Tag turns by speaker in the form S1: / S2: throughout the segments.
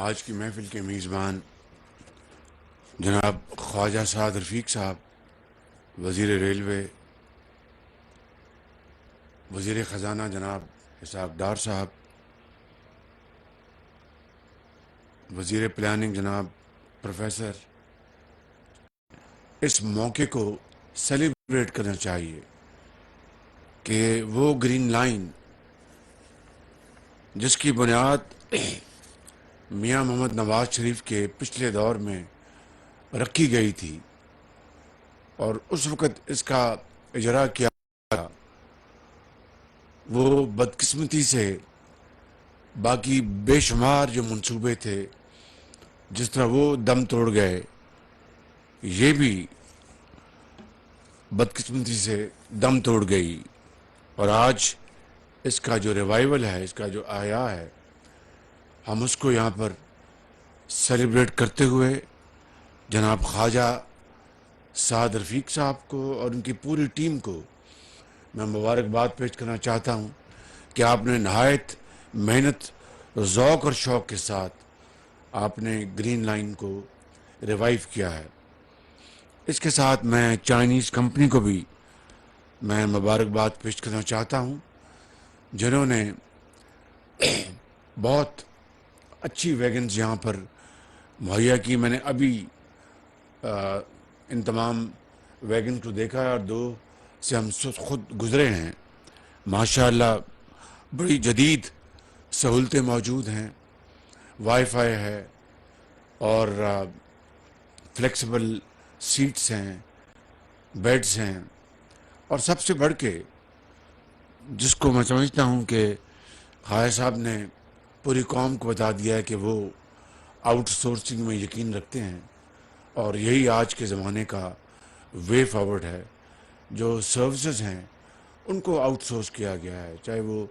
S1: آج کی محفل کے میزبان جناب خواجہ سعد رفیق صاحب، وزیر ریلوے، وزیر خزانہ جناب اسحاق ڈار صاحب، وزیر پلاننگ جناب پروفیسر، اس موقع کو سیلیبریٹ کرنا چاہیے کہ وہ گرین لائن جس کی بنیاد میاں محمد نواز شریف کے پچھلے دور میں رکھی گئی تھی اور اس وقت اس کا اجرا کیا گیا، وہ بدقسمتی سے باقی بے شمار جو منصوبے تھے جس طرح وہ دم توڑ گئے، یہ بھی بدقسمتی سے دم توڑ گئی، اور آج اس کا جو ریوائول ہے، اس کا جو احیاء ہے، ہم اس کو یہاں پر سیلیبریٹ کرتے ہوئے جناب خواجہ سعد رفیق صاحب کو اور ان کی پوری ٹیم کو میں مبارکباد پیش کرنا چاہتا ہوں کہ آپ نے نہایت محنت، ذوق اور شوق کے ساتھ آپ نے گرین لائن کو ریوائیو کیا ہے۔ اس کے ساتھ میں چائنیز کمپنی کو بھی میں مبارکباد پیش کرنا چاہتا ہوں، جنہوں نے بہت اچھی ویگنز یہاں پر مہیا کی۔ میں نے ابھی ان تمام ویگن کو دیکھا ہے اور دو سے ہم خود گزرے ہیں۔ ماشاءاللہ بڑی جدید سہولتیں موجود ہیں، وائی فائی ہے اور فلیکسیبل سیٹس ہیں، بیڈز ہیں، اور سب سے بڑھ کے جس کو میں سمجھتا ہوں کہ خواجہ صاحب نے پوری قوم کو بتا دیا ہے کہ وہ آؤٹ سورسنگ میں یقین رکھتے ہیں، اور یہی آج کے زمانے کا وے فارورڈ ہے۔ جو سروسز ہیں ان کو آؤٹ سورس کیا گیا ہے، چاہے وہ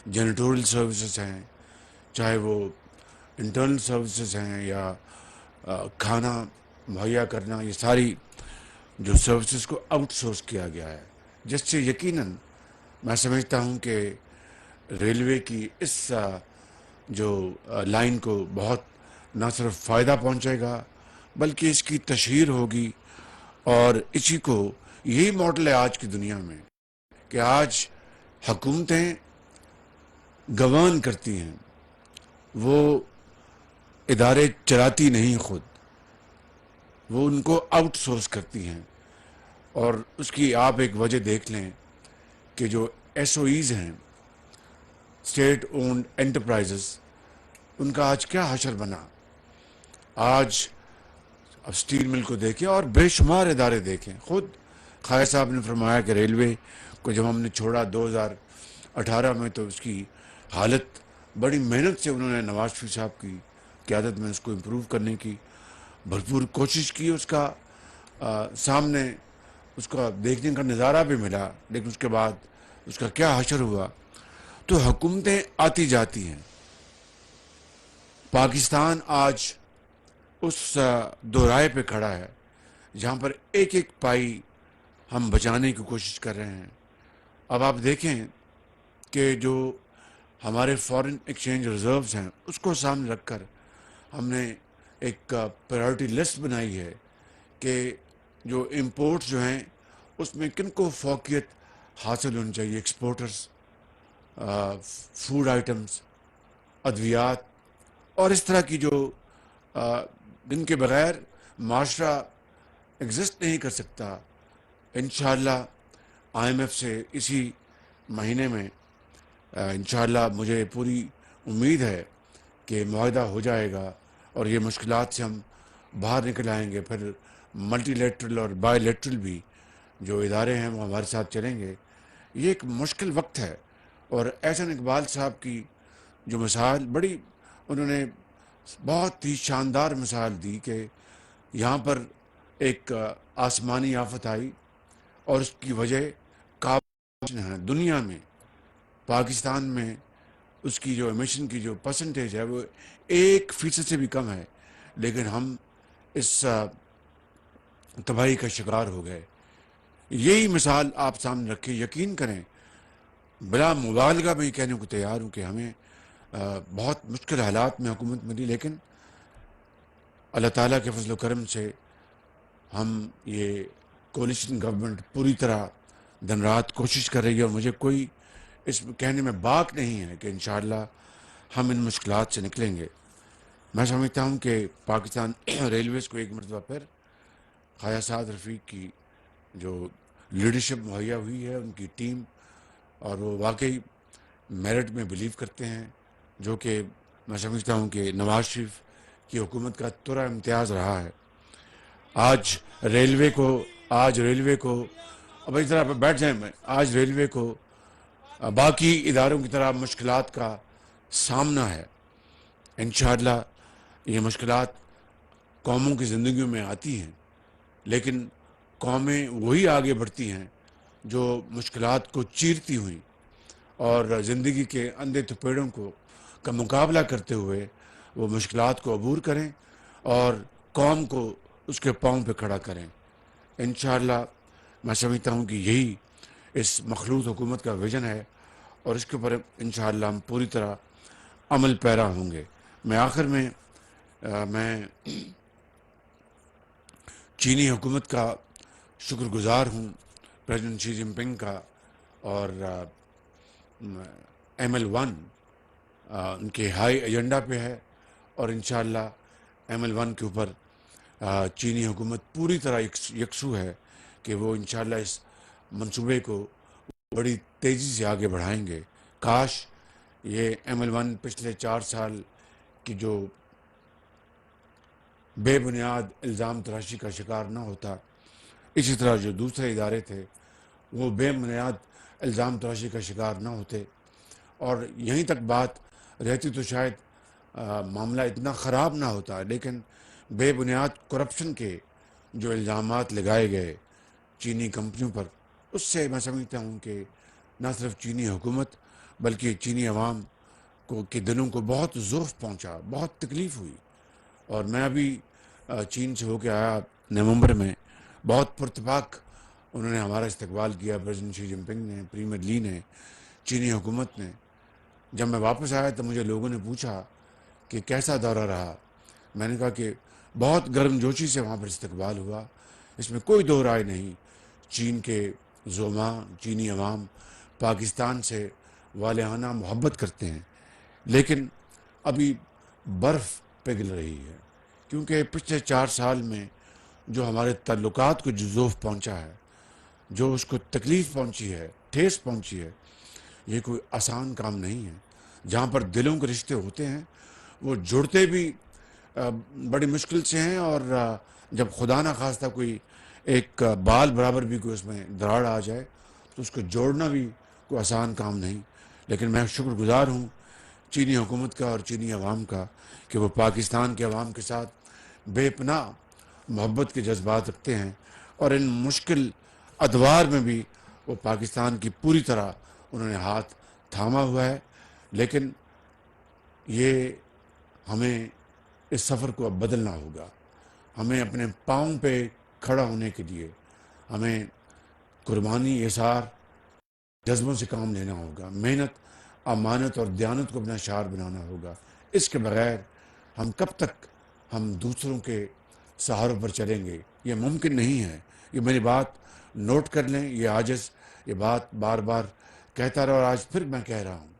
S1: جینیٹوریل سروسز ہیں، چاہے وہ انٹرنل سروسز ہیں، یا کھانا مہیا کرنا، یہ ساری جو سروسز کو آؤٹ سورس کیا گیا ہے، جس سے یقیناً میں سمجھتا ہوں کہ ریلوے کی اس جو لائن کو بہت نہ صرف فائدہ پہنچے گا بلکہ اس کی تشہیر ہوگی، اور اسی کو یہی ماڈل ہے آج کی دنیا میں کہ آج حکومتیں گورن کرتی ہیں، وہ ادارے چلاتی نہیں، خود وہ ان کو آؤٹ سورس کرتی ہیں۔ اور اس کی آپ ایک وجہ دیکھ لیں کہ جو ایس او ایز ہیں، اسٹیٹ اونڈ انٹرپرائزز، ان کا آج کیا حشر بنا۔ آج اب اسٹیل مل کو دیکھیں اور بے شمار ادارے دیکھیں، خود خواجہ صاحب نے فرمایا کہ ریلوے کو جب ہم نے چھوڑا 2018 میں تو اس کی حالت بڑی محنت سے انہوں نے نواز شریف صاحب کی قیادت میں اس کو امپروو کرنے کی بھرپور کوشش کی۔ اس کا سامنے اس کا دیکھنے کا نظارہ بھی ملا، لیکن اس کے بعد اس کا کیا حشر ہوا۔ تو حکومتیں آتی جاتی ہیں، پاکستان آج اس دورائے پہ کھڑا ہے جہاں پر ایک ایک پائی ہم بچانے کی کوشش کر رہے ہیں۔ اب آپ دیکھیں کہ جو ہمارے فارن ایکسچینج ریزروز ہیں اس کو سامنے رکھ کر ہم نے ایک پرائیورٹی لسٹ بنائی ہے کہ جو امپورٹس جو ہیں اس میں کن کو فوقیت حاصل ہونی چاہیے، ایکسپورٹرز، فوڈ آئٹمز، ادویات، اور اس طرح کی جو جن کے بغیر معاشرہ ایگزسٹ نہیں کر سکتا۔ انشاءاللہ آئی ایم ایف سے اسی مہینے میں انشاءاللہ مجھے پوری امید ہے کہ معاہدہ ہو جائے گا اور یہ مشکلات سے ہم باہر نکل آئیں گے۔ پھر ملٹی لیٹرل اور بائی لیٹرل بھی جو ادارے ہیں وہ ہمارے ساتھ چلیں گے۔ یہ ایک مشکل وقت ہے، اور احسن اقبال صاحب کی جو مثال بڑی انہوں نے بہت ہی شاندار مثال دی کہ یہاں پر ایک آسمانی آفت آئی اور اس کی وجہ کاربن ہے۔ دنیا میں پاکستان میں اس کی جو ایمیشن کی جو پرسنٹیج ہے وہ 1% سے بھی کم ہے، لیکن ہم اس تباہی کا شکار ہو گئے۔ یہی مثال آپ سامنے رکھیں، یقین کریں، بلا مبالغہ میں یہ کہنے کو تیار ہوں کہ ہمیں بہت مشکل حالات میں حکومت ملی، لیکن اللہ تعالیٰ کے فضل و کرم سے ہم یہ کولیشن گورنمنٹ پوری طرح دن رات کوشش کر رہی ہے، اور مجھے کوئی اس کہنے میں باک نہیں ہے کہ انشاءاللہ ہم ان مشکلات سے نکلیں گے۔ میں سمجھتا ہوں کہ پاکستان ریلویز کو ایک مرتبہ پھر خواجہ سعد رفیق کی جو لیڈرشپ مہیا ہوئی ہے، ان کی ٹیم، اور وہ واقعی میرٹ میں بلیو کرتے ہیں، جو کہ میں سمجھتا ہوں کہ نواز شریف کی حکومت کا ترا امتیاز رہا ہے۔ آج ریلوے کو اب اس طرح بیٹھ جائیں، آج ریلوے کو باقی اداروں کی طرح مشکلات کا سامنا ہے۔ انشاءاللہ یہ مشکلات قوموں کی زندگیوں میں آتی ہیں، لیکن قومیں وہی آگے بڑھتی ہیں جو مشکلات کو چیرتی ہوئی اور زندگی کے اندھے تپیڑوں کا مقابلہ کرتے ہوئے وہ مشکلات کو عبور کریں اور قوم کو اس کے پاؤں پہ کھڑا کریں۔ انشاءاللہ میں سمجھتا ہوں کہ یہی اس مخلوط حکومت کا ویژن ہے، اور اس کے اوپر انشاءاللہ ہم پوری طرح عمل پیرا ہوں گے۔ میں آخر میں میں چینی حکومت کا شکر گزار ہوں، پریزیڈنٹ شی جن پنگ کا، اور ML1 ان کے ہائی ایجنڈا پہ ہے، اور انشاءاللہ ML1 کے اوپر چینی حکومت پوری طرح یکسو ہے کہ وہ انشاءاللہ اس منصوبے کو بڑی تیزی سے آگے بڑھائیں گے۔ کاش یہ ML1 پچھلے 4 سال کی جو بے بنیاد الزام تراشی کا شکار نہ ہوتا، اسی طرح جو دوسرے ادارے تھے وہ بے بنیاد الزام تراشی کا شکار نہ ہوتے، اور یہیں تک بات رہتی تو شاید معاملہ اتنا خراب نہ ہوتا، لیکن بے بنیاد کرپشن کے جو الزامات لگائے گئے چینی کمپنیوں پر، اس سے میں سمجھتا ہوں کہ نہ صرف چینی حکومت بلکہ چینی عوام کے دلوں کو بہت ضعف پہنچا، بہت تکلیف ہوئی۔ اور میں ابھی چین سے ہو کے آیا نومبر میں، بہت پرتپاک انہوں نے ہمارا استقبال کیا، پریزیڈنٹ شی جن پنگ نے، پریمیئر لی نے، چینی حکومت نے۔ جب میں واپس آیا تو مجھے لوگوں نے پوچھا کہ کیسا دورہ رہا، میں نے کہا کہ بہت گرم جوشی سے وہاں پر استقبال ہوا، اس میں کوئی دو رائے نہیں۔ چین کے زعماء، چینی عوام پاکستان سے والہانہ محبت کرتے ہیں، لیکن ابھی برف پگھل رہی ہے، کیونکہ پچھلے 4 سال میں جو ہمارے تعلقات کو جو ضعف پہنچا ہے، جو اس کو تکلیف پہنچی ہے، ٹھیس پہنچی ہے، یہ کوئی آسان کام نہیں ہے۔ جہاں پر دلوں کے رشتے ہوتے ہیں وہ جڑتے بھی بڑی مشکل سے ہیں، اور جب خدا نہ خواستہ کوئی ایک بال برابر بھی کوئی اس میں دراڑ آ جائے تو اس کو جوڑنا بھی کوئی آسان کام نہیں۔ لیکن میں شکر گزار ہوں چینی حکومت کا اور چینی عوام کا کہ وہ پاکستان کے عوام کے ساتھ بے پناہ محبت کے جذبات رکھتے ہیں، اور ان مشکل ادوار میں بھی وہ پاکستان کی پوری طرح انہوں نے ہاتھ تھاما ہوا ہے۔ لیکن یہ ہمیں اس سفر کو اب بدلنا ہوگا، ہمیں اپنے پاؤں پہ کھڑا ہونے کے لیے ہمیں قربانی، ایثار، جذبوں سے کام لینا ہوگا، محنت، امانت اور دیانت کو اپنا شعار بنانا ہوگا۔ اس کے بغیر ہم کب تک ہم دوسروں کے سہاروں پر چلیں گے؟ یہ ممکن نہیں ہے۔ یہ میری بات نوٹ کر لیں، یہ عاجز یہ بات بار بار کہتا رہا، اور آج پھر میں کہہ رہا ہوں،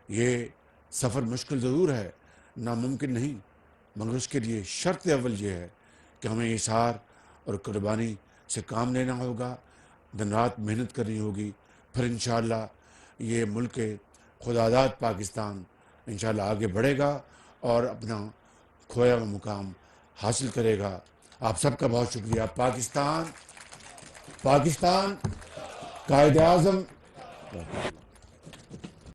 S1: یہ سفر مشکل ضرور ہے، ناممکن نہیں، مگر اس کے لیے شرط اول یہ ہے کہ ہمیں ایثار اور قربانی سے کام لینا ہوگا، دن رات محنت کرنی ہوگی، پھر انشاءاللہ یہ ملک خداداد پاکستان انشاءاللہ آگے بڑھے گا اور اپنا کھویا ہوا مقام حاصل کرے گا۔ آپ سب کا بہت شکریہ۔ پاکستان قائد اعظم